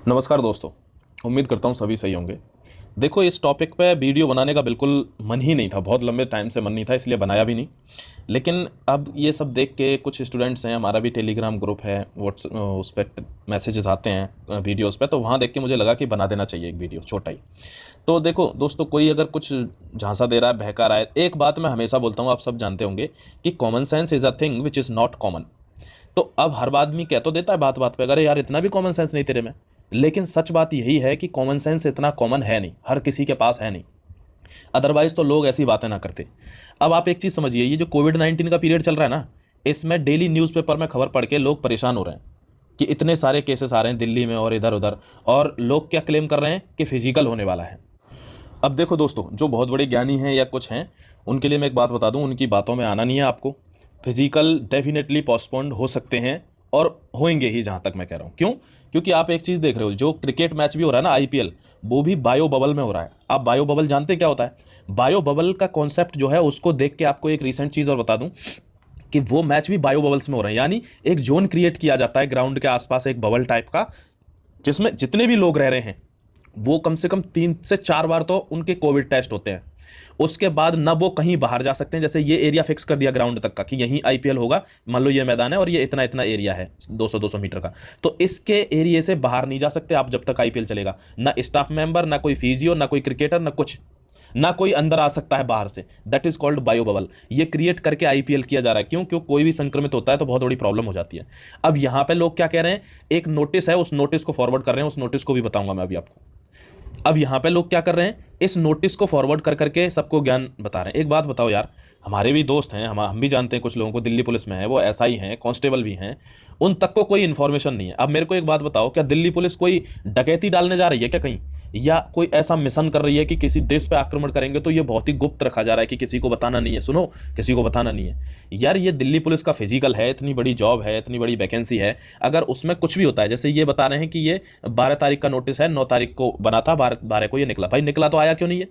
नमस्कार दोस्तों। उम्मीद करता हूँ सभी सही होंगे। देखो, इस टॉपिक पे वीडियो बनाने का बिल्कुल मन ही नहीं था, बहुत लंबे टाइम से मन नहीं था, इसलिए बनाया भी नहीं। लेकिन अब ये सब देख के कुछ स्टूडेंट्स हैं, हमारा भी टेलीग्राम ग्रुप है, व्हाट्स उस पर मैसेजेस आते हैं वीडियोस पे, तो वहाँ देख के मुझे लगा कि बना देना चाहिए एक वीडियो छोटा ही। तो देखो दोस्तों, कोई अगर कुछ झांसा दे रहा है, बहका रहा है, एक बात मैं हमेशा बोलता हूँ, आप सब जानते होंगे कि common sense is a thing which is not common. तो अब हर आदमी कह तो देता है बात बात पे, अरे यार इतना भी कॉमन सेंस नहीं तेरे में। लेकिन सच बात यही है कि कॉमन सेंस इतना कॉमन है नहीं, हर किसी के पास है नहीं। अदरवाइज तो लोग ऐसी बातें ना करते। अब आप एक चीज़ समझिए, ये जो कोविड 19 का पीरियड चल रहा है ना, इसमें डेली न्यूज़पेपर में खबर पढ़ के लोग परेशान हो रहे हैं कि इतने सारे केसेस आ रहे हैं दिल्ली में और इधर उधर, और लोग क्या क्लेम कर रहे हैं कि फिजिकल होने वाला है। अब देखो दोस्तों, जो बहुत बड़े ज्ञानी हैं या कुछ हैं, उनके लिए मैं एक बात बता दूं, उनकी बातों में आना नहीं है आपको। फिजिकल डेफिनेटली पोस्टपोन्ड हो सकते हैं और होंगे ही, जहां तक मैं कह रहा हूं। क्यों? क्योंकि आप एक चीज़ देख रहे हो, जो क्रिकेट मैच भी हो रहा है ना, आईपीएल, वो भी बायो बबल में हो रहा है। आप बायो बबल जानते क्या होता है? बायो बबल का कॉन्सेप्ट जो है, उसको देख के आपको एक रिसेंट चीज़ और बता दूं कि वो मैच भी बायो बबल्स में हो रहे हैं। यानी एक जोन क्रिएट किया जाता है ग्राउंड के आसपास, एक बबल टाइप का, जिसमें जितने भी लोग रह रहे हैं वो कम से कम 3 से 4 बार तो उनके कोविड टेस्ट होते हैं। उसके बाद ना वो कहीं बाहर जा सकते हैं। जैसे ये एरिया फिक्स कर दिया ग्राउंड तक का कि यहीं आईपीएल होगा, मान लो ये मैदान है और ये इतना इतना एरिया है, 200-200 मीटर का, तो इसके एरिया से बाहर नहीं जा सकते आप जब तक आईपीएल चलेगा। ना स्टाफ मेंबर, ना कोई फिजियो, ना कोई क्रिकेटर, ना कुछ, ना कोई अंदर आ सकता है बाहर से। That is called bio bubble. ये क्रिएट करके आईपीएल किया जा रहा है। क्यों? क्यों कोई भी संक्रमित होता है तो बहुत बड़ी प्रॉब्लम हो जाती है। अब यहां पे लोग क्या कह रहे हैं, एक नोटिस है, उस नोटिस को फॉरवर्ड कर रहे हैं, उस नोटिस को भी बताऊंगा मैं अभी आपको। अब यहां पे लोग क्या कर रहे हैं, इस नोटिस को फॉरवर्ड कर करके सबको ज्ञान बता रहे हैं। एक बात बताओ यार, हमारे भी दोस्त हैं, हम भी जानते हैं कुछ लोगों को, दिल्ली पुलिस में है, वो एसआई हैं, कांस्टेबल भी हैं, उन तक को कोई इन्फॉर्मेशन नहीं है। अब मेरे को एक बात बताओ, क्या दिल्ली पुलिस कोई डकैती डालने जा रही है क्या कहीं, या कोई ऐसा मिशन कर रही है कि किसी देश पे आक्रमण करेंगे? तो ये बहुत ही गुप्त रखा जा रहा है कि किसी को बताना नहीं है। सुनो, किसी को बताना नहीं है यार। ये दिल्ली पुलिस का फिजिकल है, इतनी बड़ी जॉब है, इतनी बड़ी वैकेंसी है, अगर उसमें कुछ भी होता है, जैसे ये बता रहे हैं कि ये 12 तारीख का नोटिस है, 9 तारीख को बना था, 12 को ये निकला। भाई निकला तो आया क्यों नहीं है?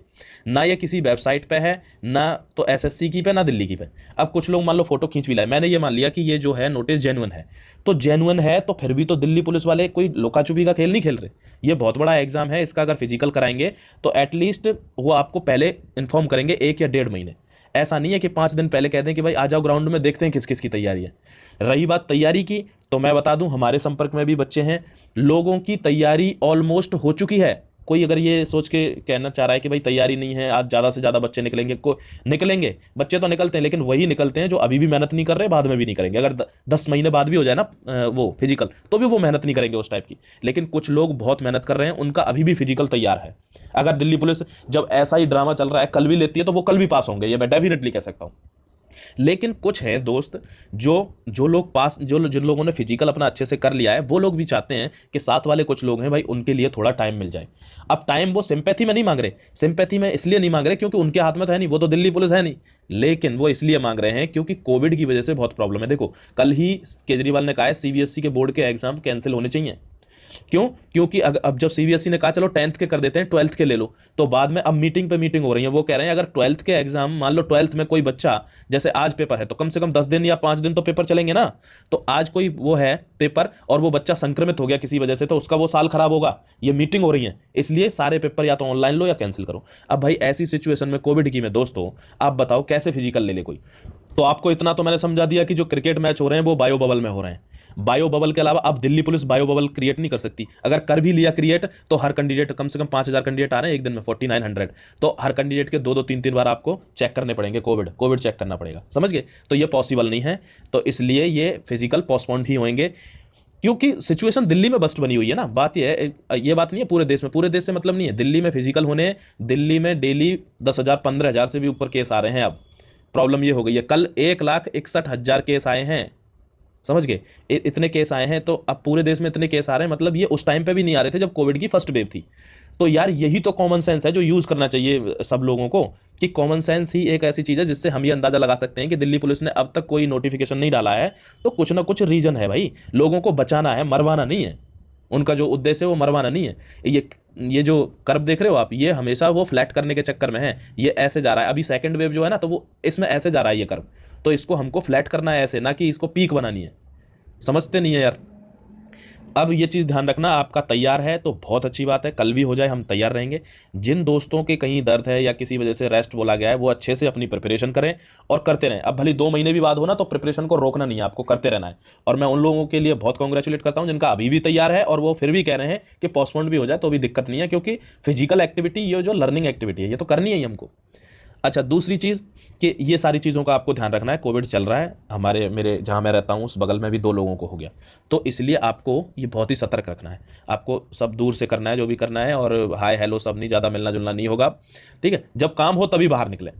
ना ये किसी वेबसाइट पे है, ना तो एसएससी की पे, ना दिल्ली की पे। अब कुछ लोग मान लो फोटो खींच भी लाए, मैंने ये मान लिया कि ये जो है नोटिस जेन्युइन है, तो जेन्युइन है तो फिर भी तो दिल्ली पुलिस वाले कोई लुका छुपी का खेल नहीं खेल रहे। ये बहुत बड़ा एग्जाम है, इसका अगर फिजिकल कराएंगे तो एटलीस्ट वो आपको पहले इन्फॉर्म करेंगे 1 या 1.5 महीने। ऐसा नहीं है कि 5 दिन पहले कहते हैं कि भाई आ जाओ ग्राउंड में, देखते हैं किस किस की तैयारी है। रही बात तैयारी की, तो मैं बता दूं, हमारे संपर्क में भी बच्चे हैं, लोगों की तैयारी ऑलमोस्ट हो चुकी है। कोई अगर ये सोच के कहना चाह रहा है कि भाई तैयारी नहीं है, आज ज़्यादा से ज़्यादा बच्चे निकलेंगे, को निकलेंगे, बच्चे तो निकलते हैं, लेकिन वही निकलते हैं जो अभी भी मेहनत नहीं कर रहे, बाद में भी नहीं करेंगे। अगर 10 महीने बाद भी हो जाए ना वो फिजिकल, तो भी वो मेहनत नहीं करेंगे उस टाइप की। लेकिन कुछ लोग बहुत मेहनत कर रहे हैं, उनका अभी भी फिजिकल तैयार है। अगर दिल्ली पुलिस, जब ऐसा ही ड्रामा चल रहा है, कल भी लेती है, तो वो कल भी पास होंगे, ये मैं डेफिनेटली कह सकता हूँ। लेकिन कुछ है दोस्त, जो जो लोग पास, जो जिन लोगों ने फिजिकल अपना अच्छे से कर लिया है, वो लोग भी चाहते हैं कि साथ वाले कुछ लोग हैं भाई, उनके लिए थोड़ा टाइम मिल जाए। अब टाइम वो सिंपैथी में नहीं मांग रहे, सिंपैथी में इसलिए नहीं मांग रहे क्योंकि उनके हाथ में तो है नहीं, वो तो दिल्ली पुलिस है नहीं, लेकिन वो इसलिए मांग रहे हैं क्योंकि कोविड की वजह से बहुत प्रॉब्लम है। देखो, कल ही केजरीवाल ने कहा है सीबीएसई के बोर्ड के एग्जाम कैंसिल होने चाहिए। क्यों? क्योंकि अब जब सीबीएसई ने कहा चलो 10th के कर देते हैं, 12th के ले लो, तो बाद में अब मीटिंग पे मीटिंग हो रही है। वो कह रहे हैं अगर 12th के एग्जाम, मान लो 12th में कोई बच्चा, जैसे आज पेपर है, तो कम से कम 10 दिन या 5 दिन तो पेपर चलेंगे ना। तो आज कोई वो है पेपर और वो बच्चा संक्रमित हो गया किसी वजह से, तो उसका वो साल खराब होगा। ये मीटिंग हो रही है, इसलिए सारे पेपर या तो ऑनलाइन लो या कैंसिल करो। अब भाई ऐसी सिचुएशन में कोविड की में दोस्तों, आप बताओ कैसे फिजिकल ले ले कोई? तो आपको इतना तो मैंने समझा दिया कि जो क्रिकेट मैच हो रहे हैं वो बायो बबल में हो रहे हैं। बायो बबल के अलावा अब Delhi police bio bubble create नहीं कर सकती। अगर कर भी लिया क्रिएट, तो हर कैंडिडेट, कम से कम 5,000 कैंडिडेट आ रहे हैं एक दिन में, 4900, तो हर कैंडिडेट के 2-2 3-3 बार आपको चेक करने पड़ेंगे, कोविड कोविड चेक करना पड़ेगा, समझ गए? तो ये पॉसिबल नहीं है। तो इसलिए ये फिजिकल पोस्टपोन्ड ही होंगे, क्योंकि सिचुएशन दिल्ली में बस्ट बनी हुई है ना। बात ये बात नहीं है पूरे देश में, पूरे देश से मतलब नहीं है, दिल्ली में फिजिकल होने, दिल्ली में डेली 10,000 15,000 से भी ऊपर केस आ रहे हैं। अब प्रॉब्लम ये हो गई है, कल 1,61,000 केस आए हैं, समझ गए? इतने केस आए हैं, तो अब पूरे देश में इतने केस आ रहे हैं, मतलब ये उस टाइम पे भी नहीं आ रहे थे जब कोविड की फर्स्ट वेव थी। तो यार यही तो कॉमन सेंस है जो यूज करना चाहिए सब लोगों को, कि कॉमन सेंस ही एक ऐसी चीज है जिससे हम ये अंदाजा लगा सकते हैं कि दिल्ली पुलिस ने अब तक कोई नोटिफिकेशन नहीं डाला है, तो कुछ ना कुछ रीजन है भाई। लोगों को बचाना है, मरवाना नहीं है। उनका जो उद्देश्य है वो मरवाना नहीं है। ये जो कर्व देख रहे हो आप, ये हमेशा वो फ्लैट करने के चक्कर में है, ये ऐसे जा रहा है। अभी सेकंड वेव जो है ना, तो वो इसमें ऐसे जा रहा है ये कर्व, तो इसको हमको फ्लैट करना है ऐसे, ना कि इसको पीक बनानी है। समझते नहीं है यार। अब ये चीज़ ध्यान रखना, आपका तैयार है तो बहुत अच्छी बात है, कल भी हो जाए हम तैयार रहेंगे। जिन दोस्तों के कहीं दर्द है या किसी वजह से रेस्ट बोला गया है, वो अच्छे से अपनी प्रिपरेशन करें और करते रहें। अब भले 2 महीने भी बाद हो ना, तो प्रिपरेशन को रोकना नहीं है, आपको करते रहना है। और मैं उन लोगों के लिए बहुत कॉन्ग्रेचुलेट करता हूं जिनका अभी भी तैयार है और वो फिर भी कह रहे हैं कि पोस्टपोन भी हो जाए तो भी दिक्कत नहीं है, क्योंकि फिजिकल एक्टिविटी, ये जो लर्निंग एक्टिविटी है, ये तो करनी है ही हमको। अच्छा, दूसरी चीज़ कि ये सारी चीज़ों का आपको ध्यान रखना है। कोविड चल रहा है, हमारे मेरे जहाँ मैं रहता हूँ उस बगल में भी 2 लोगों को हो गया, तो इसलिए आपको ये बहुत ही सतर्क रखना है। आपको सब दूर से करना है जो भी करना है, और हाय हेलो सब नहीं, ज़्यादा मिलना जुलना नहीं होगा, ठीक है। जब काम हो तभी बाहर निकलें,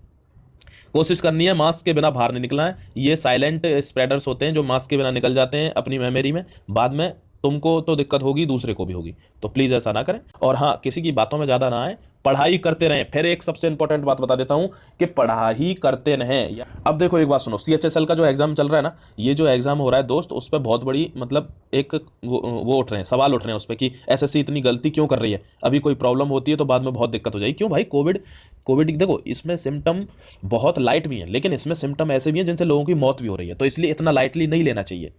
कोशिश करनी है मास्क के बिना बाहर नहीं निकलना है। ये साइलेंट स्प्रेडर्स होते हैं जो मास्क के बिना निकल जाते हैं अपनी मेमोरी में, बाद में तुमको तो दिक्कत होगी, दूसरे को भी होगी। तो प्लीज़ ऐसा ना करें। और हाँ, किसी की बातों में ज़्यादा ना आए, पढ़ाई करते रहें। फिर एक सबसे इंपॉर्टेंट बात बता देता हूं कि पढ़ाई करते रहें। अब देखो एक बात सुनो, सीएचएसएल का जो एग्जाम चल रहा है ना, ये जो एग्जाम हो रहा है दोस्त, उस पर बहुत बड़ी मतलब एक वो उठ रहे हैं, सवाल उठ रहे हैं उस पर कि एसएससी इतनी गलती क्यों कर रही है। अभी कोई प्रॉब्लम होती है तो बाद में बहुत दिक्कत हो जाएगी। क्यों भाई? कोविड कोविड देखो, इसमें सिम्टम बहुत लाइट भी हैं, लेकिन इसमें सिम्टम ऐसे भी हैं जिनसे लोगों की मौत भी हो रही है, तो इसलिए इतना लाइटली नहीं लेना चाहिए।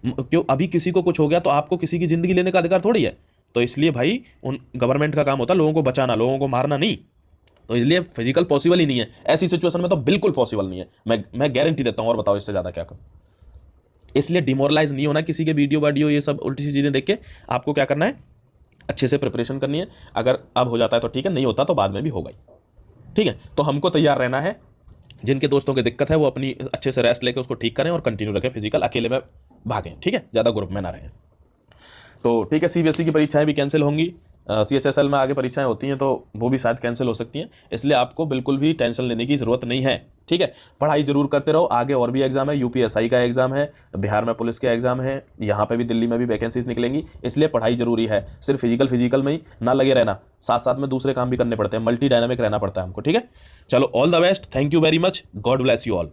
क्यों? अभी किसी को कुछ हो गया तो आपको किसी की जिंदगी लेने का अधिकार थोड़ी है। तो इसलिए भाई, उन गवर्नमेंट का काम होता है लोगों को बचाना, लोगों को मारना नहीं। तो इसलिए फिजिकल पॉसिबल ही नहीं है, ऐसी सिचुएशन में तो बिल्कुल पॉसिबल नहीं है। मैं गारंटी देता हूं। और बताओ इससे ज्यादा क्या करूं? इसलिए डिमोरलाइज नहीं होना किसी के वीडियो ये सब उल्टी सी चीजें देख के। आपको क्या करना है? अच्छे से प्रिपरेशन करनी है। अगर अब हो जाता है तो ठीक है, नहीं होता तो बाद में भी होगा ही, ठीक है। तो हमको तैयार रहना है। जिनके दोस्तों की दिक्कत है वो अपनी अच्छे से रेस्ट लेकर उसको ठीक करें और कंटिन्यू रखें फिजिकल, अकेले में भागें, ठीक है, ज़्यादा ग्रुप में ना रहें। तो ठीक है, सीबीएसई की परीक्षाएं भी कैंसिल होंगी, सीएचएसएल में आगे परीक्षाएं होती हैं तो वो भी शायद कैंसिल हो सकती हैं, इसलिए आपको बिल्कुल भी टेंशन लेने की ज़रूरत नहीं है, ठीक है। पढ़ाई जरूर करते रहो, आगे और भी एग्जाम है, यूपीएसआई का एग्जाम है, बिहार में पुलिस के एग्जाम है, यहाँ पे भी दिल्ली में भी वैकेंसीज निकलेंगी, इसलिए पढ़ाई जरूरी है। सिर्फ फिजिकल में ही ना लगे रहना, साथ साथ में दूसरे काम भी करने पड़ते हैं, मल्टी डायनामिक रहना पड़ता है हमको, ठीक है। चलो, all the best, thank you very much, God bless you all.